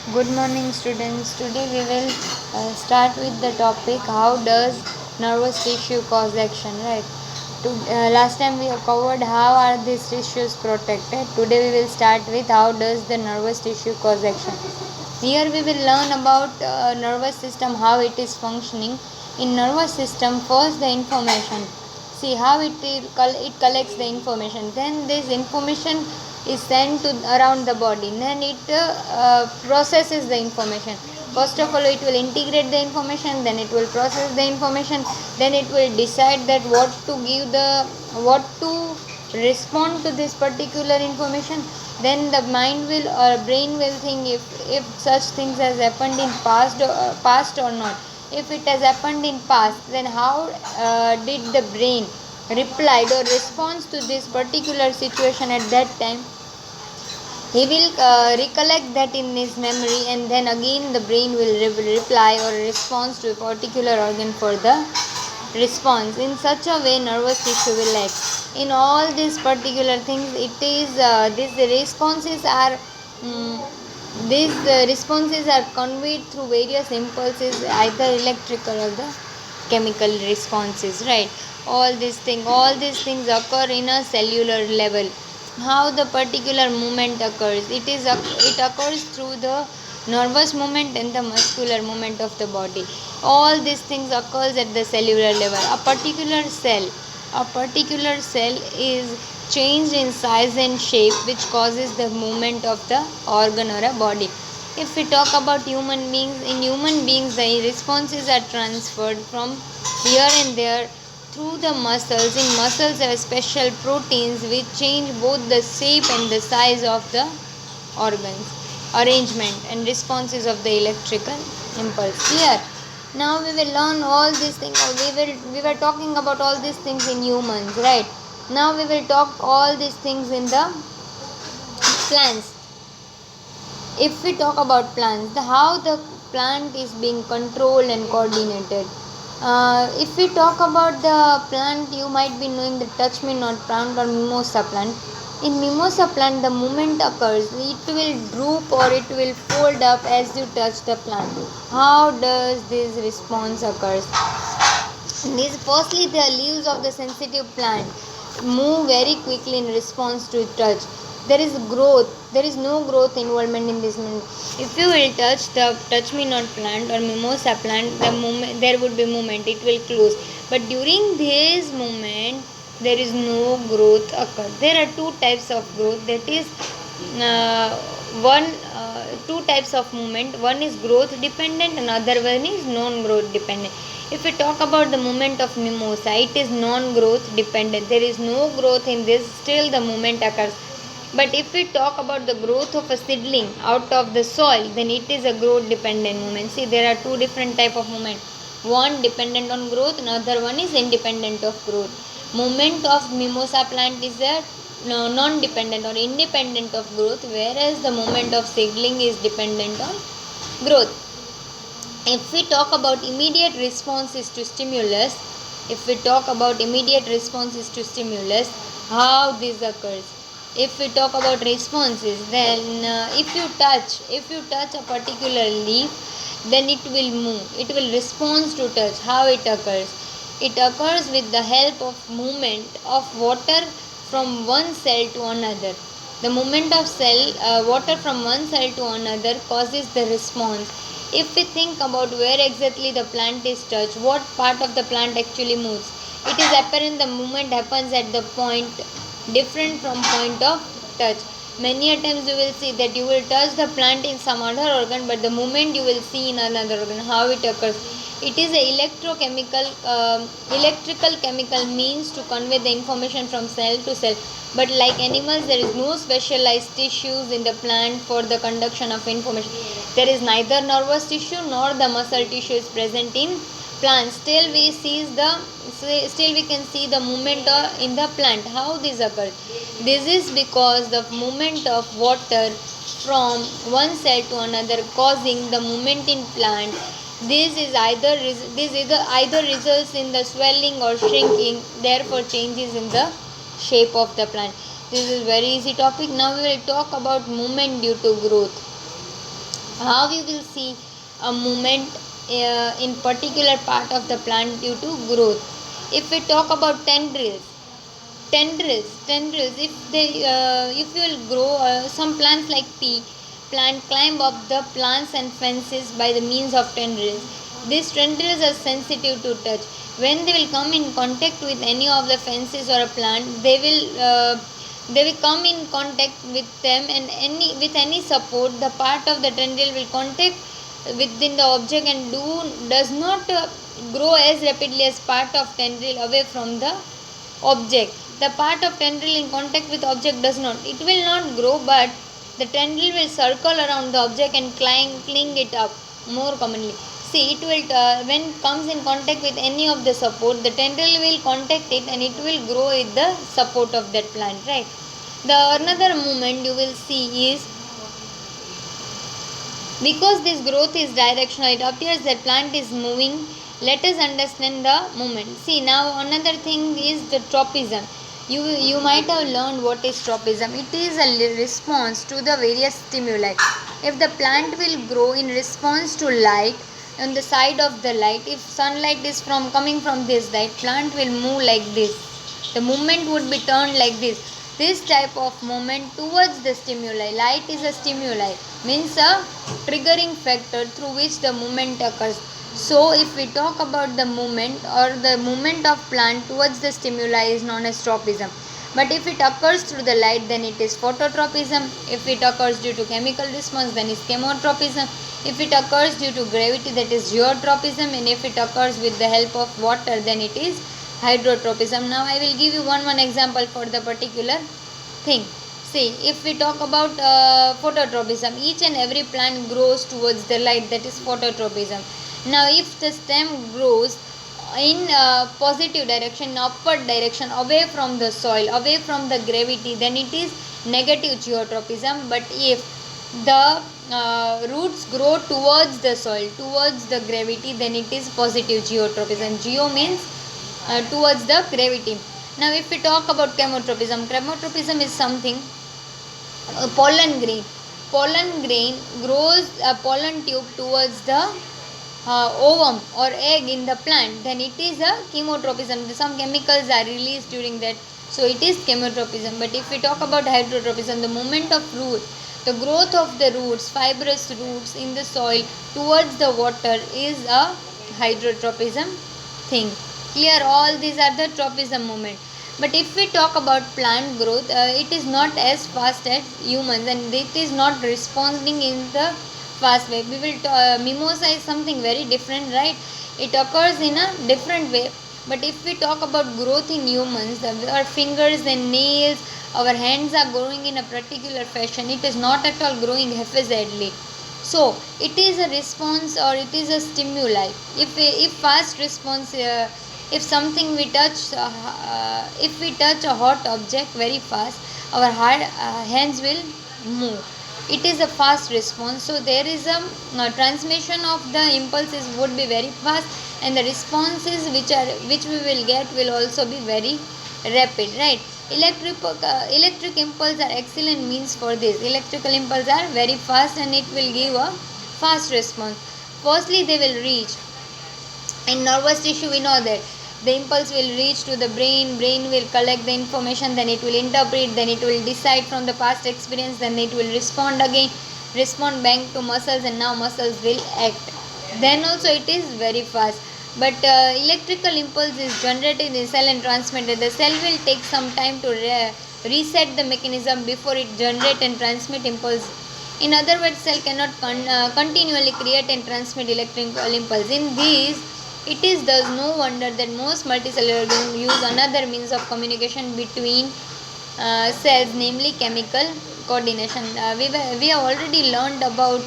Good morning, students. Today we will start with the topic how does nervous tissue cause action. Right. Last time we have covered how are these tissues protected. Today we will start with how does the nervous tissue cause action. Here we will learn about nervous system, how it is functioning. In nervous system, first the information. See how it collects the information. Then this information is sent to around the body. Then it processes the information. First of all, it will integrate the information. Then it will process the information. Then it will decide that what to respond to this particular information. Then the mind will or brain will think if such things has happened in past or not. If it has happened in past, then how did the brain replied or responds to this particular situation at that time. He will recollect that in his memory, and then again the brain will reply or respond to a particular organ for the response. In such a way nervous tissue will act. In all these particular things, it is these responses are these responses are conveyed through various impulses, either electrical or the chemical responses, right? All these things occur in a cellular level. How the particular movement occurs, it occurs through the nervous movement and the muscular movement of the body. All these things occurs at the cellular level. A particular cell is changed in size and shape, which causes the movement of the organ or a body. If we talk about human beings, in human beings the responses are transferred from here and there through the muscles. In muscles there are special proteins which change both the shape and the size of the organs, arrangement and responses of the electrical impulse. Clear? Now we will learn all these things. We were talking about all these things in humans, right? Now we will talk all these things in the plants. If we talk about plants, how the plant is being controlled and coordinated. If we talk about the plant, you might be knowing the touch me not plant or mimosa plant. In mimosa plant, the movement occurs, it will droop or it will fold up as you touch the plant. How does this response occurs? Firstly, the leaves of the sensitive plant move very quickly in response to touch. There is no growth involvement in this movement. If you will touch the touch me not plant or mimosa plant, there would be movement, it will close. But during this movement, there is no growth occur. There are two types of growth, that is uh, one two types of movement. One is growth dependent, and other one is non growth dependent. If we talk about the movement of mimosa, it is non growth dependent. There is no growth in this, still the movement occurs. But if we talk about the growth of a seedling out of the soil, then it is a growth dependent movement. See, there are two different type of movement. One dependent on growth, and other one is independent of growth. Movement of mimosa plant is a non-dependent or independent of growth, whereas the movement of seedling is dependent on growth. If we talk about immediate responses to stimulus, how this occurs. If we talk about responses, then if you touch a particular leaf, then it will move, it will respond to touch. How it occurs? It occurs with the help of movement of water from one cell to another. The movement of water from one cell to another causes the response. If we think about where exactly the plant is touched, what part of the plant actually moves, it is apparent the movement happens at the point different from point of touch. Many a times you will see that you will touch the plant in some other organ, but the movement you will see in another organ. How it occurs? It is a electrical chemical means to convey the information from cell to cell. But like animals, there is no specialized tissues in the plant for the conduction of information. There is neither nervous tissue nor the muscle tissue is present in plants. Still we can see the movement in the plant. How this occurs? This is because the movement of water from one cell to another causing the movement in plant. This either results in the swelling or shrinking, therefore changes in the shape of the plant. This is very easy topic. Now we will talk about movement due to growth. how you will see a movement in particular part of the plant due to growth. If we talk about tendrils, if you will grow some plants like pea plant climb up the plants and fences by the means of tendrils. These tendrils are sensitive to touch. When they will come in contact with any of the fences or a plant, they will come in contact with them, and any support, the part of the tendril will contact within the object and does not grow as rapidly as part of tendril away from the object. The part of tendril in contact with object does not, it will not grow, but the tendril will circle around the object and cling it up more commonly. See, it will when comes in contact with any of the support, the tendril will contact it and it will grow with the support of that plant, right? The another movement you will see is, because this growth is directional, it appears that plant is moving. Let us understand the movement. See, now another thing is the tropism. You might have learned what is tropism. It is a response to the various stimuli. If the plant will grow in response to light, on the side of the light, if sunlight is coming from this light, plant will move like this. The movement would be turned like this type of movement towards the stimuli. Light is a stimuli, means a triggering factor through which the movement occurs. So if we talk about the movement or the movement of plant towards the stimuli is known as tropism. But if it occurs through the light, then it is phototropism. If it occurs due to chemical response, then it is chemotropism. If it occurs due to gravity, that is geotropism. And if it occurs with the help of water, then it is hydrotropism. Now I will give you one example for the particular thing. See, if we talk about phototropism, each and every plant grows towards the light, that is phototropism. Now if the stem grows in positive direction, upward direction, away from the soil, away from the gravity, then it is negative geotropism. But if the roots grow towards the soil, towards the gravity, then it is positive geotropism. Geo means towards the gravity. Now if we talk about chemotropism is something, pollen grain grows a pollen tube towards the ovum or egg in the plant, then it is a chemotropism. Some chemicals are released during that, so it is chemotropism. But if we talk about hydrotropism, the movement of root, the growth of the roots, fibrous roots in the soil towards the water, is a hydrotropism thing. Clear? All these are the tropism movement. But if we talk about plant growth, it is not as fast as humans, and it is not responding in the fast way. We will mimosa is something very different, right? It occurs in a different way. But if we talk about growth in humans, our fingers and nails, our hands are growing in a particular fashion. It is not at all growing haphazardly. So it is a response, or it is a stimuli. If fast response, if something we touch, if we touch a hot object very fast, our hands will move. It is a fast response. So there is a transmission of the impulses would be very fast, and the responses which we will get will also be very rapid, right? Electric impulse are excellent means for this. Electrical impulse are very fast and it will give a fast response. Firstly, they will reach in nervous tissue. We know that the impulse will reach to the brain will collect the information, then it will interpret, then it will decide from the past experience, then it will respond back to muscles, and now muscles will act. Then also it is very fast. But electrical impulse is generated in cell and transmitted. The cell will take some time to reset the mechanism before it generate and transmit impulse. In other words, cell cannot continually create and transmit electrical impulse. In these, it is thus no wonder that most multicellular organisms use another means of communication between cells, namely chemical coordination. We have already learned about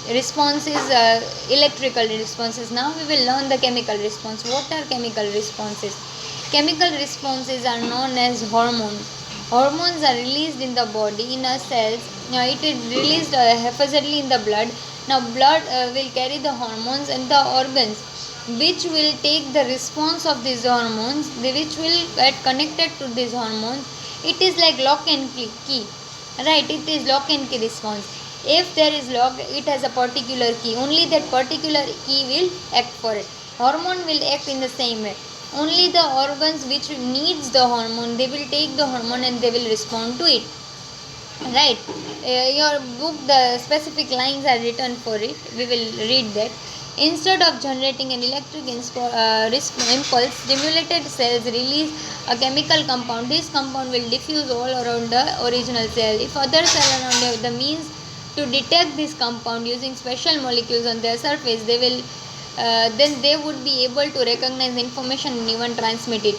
responses, electrical responses. Now we will learn the chemical response. What are chemical responses? Chemical responses are known as hormones. Hormones are released in the body, in our cells. Now it is released haphazardly in the blood. Now blood will carry the hormones, and the organs which will take the response of these hormones, which will get connected to these hormones. It is like lock and key, right? It is lock and key response. If there is locked, it has a particular key. Only that particular key will act for it. Hormone will act in the same way. Only the organs which needs the hormone, they will take the hormone and they will respond to it. Right. Your book, the specific lines are written for it. We will read that. Instead of generating an electric impulse, stimulated cells release a chemical compound. This compound will diffuse all around the original cell. If other cell around have the means to detect this compound using special molecules on their surface, they will then they would be able to recognize information and even transmit it.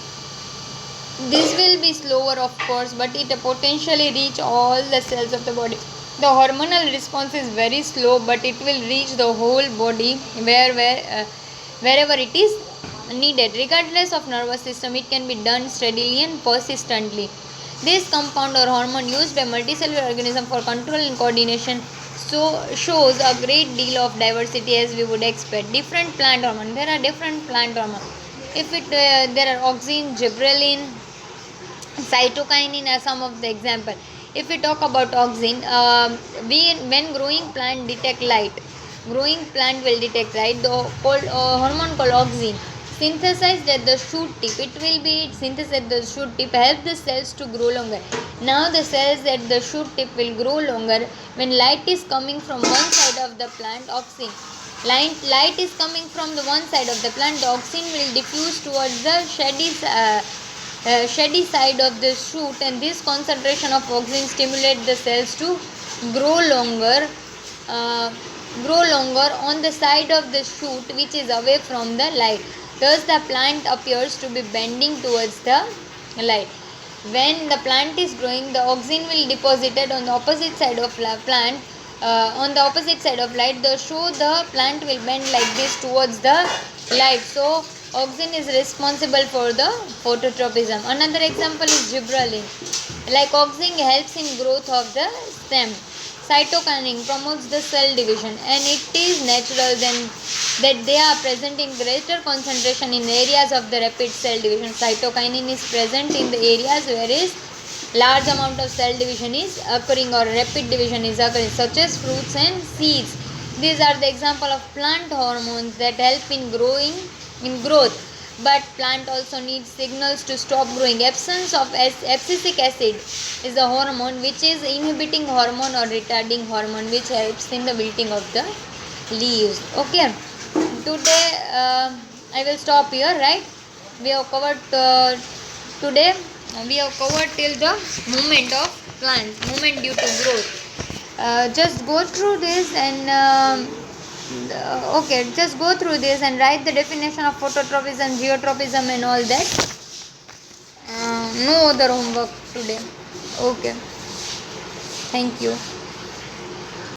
This will be slower, of course, but it potentially reach all the cells of the body. The hormonal response is very slow, but it will reach the whole body wherever it is needed. Regardless of nervous system, it can be done steadily and persistently. This compound or hormone used by multicellular organism for control and coordination shows a great deal of diversity as we would expect. Different plant hormone. There are different plant hormone. If it there are auxin, gibberellin, cytokinin are some of the example. If we talk about auxin, when growing plant detect light, growing plant will detect light. The hormone called auxin synthesized at the shoot tip, it will be synthesized at the shoot tip, help the cells to grow longer. Now the cells at the shoot tip will grow longer when light is coming from one side of the plant. Auxin, light is coming from the one side of the plant, the auxin will diffuse towards the shady side of the shoot, and this concentration of auxin stimulates the cells to grow longer uh, on the side of the shoot which is away from the light. Thus the plant appears to be bending towards the light. When the plant is growing, the auxin will deposited on the opposite side of plant, on the opposite side of light. The plant will bend like this towards the light. So auxin is responsible for the phototropism. Another example is gibberellin. Like auxin helps in growth of the stem. Cytokinin promotes the cell division, and it is natural then that they are present in greater concentration in areas of the rapid cell division. Cytokinin is present in the areas where is large amount of cell division is occurring or rapid division is occurring, such as fruits and seeds. These are the example of plant hormones that help in growth. But plant also needs signals to stop growing. Absence of abscisic acid is a hormone which is inhibiting hormone or retarding hormone which helps in the wilting of the leaves. Okay, today I will stop here, right? We have covered today we have covered till the movement of plants, movement due to growth. Just go through this and okay, just go through this and write the definition of phototropism, geotropism and all that. No other homework today. Okay, thank you.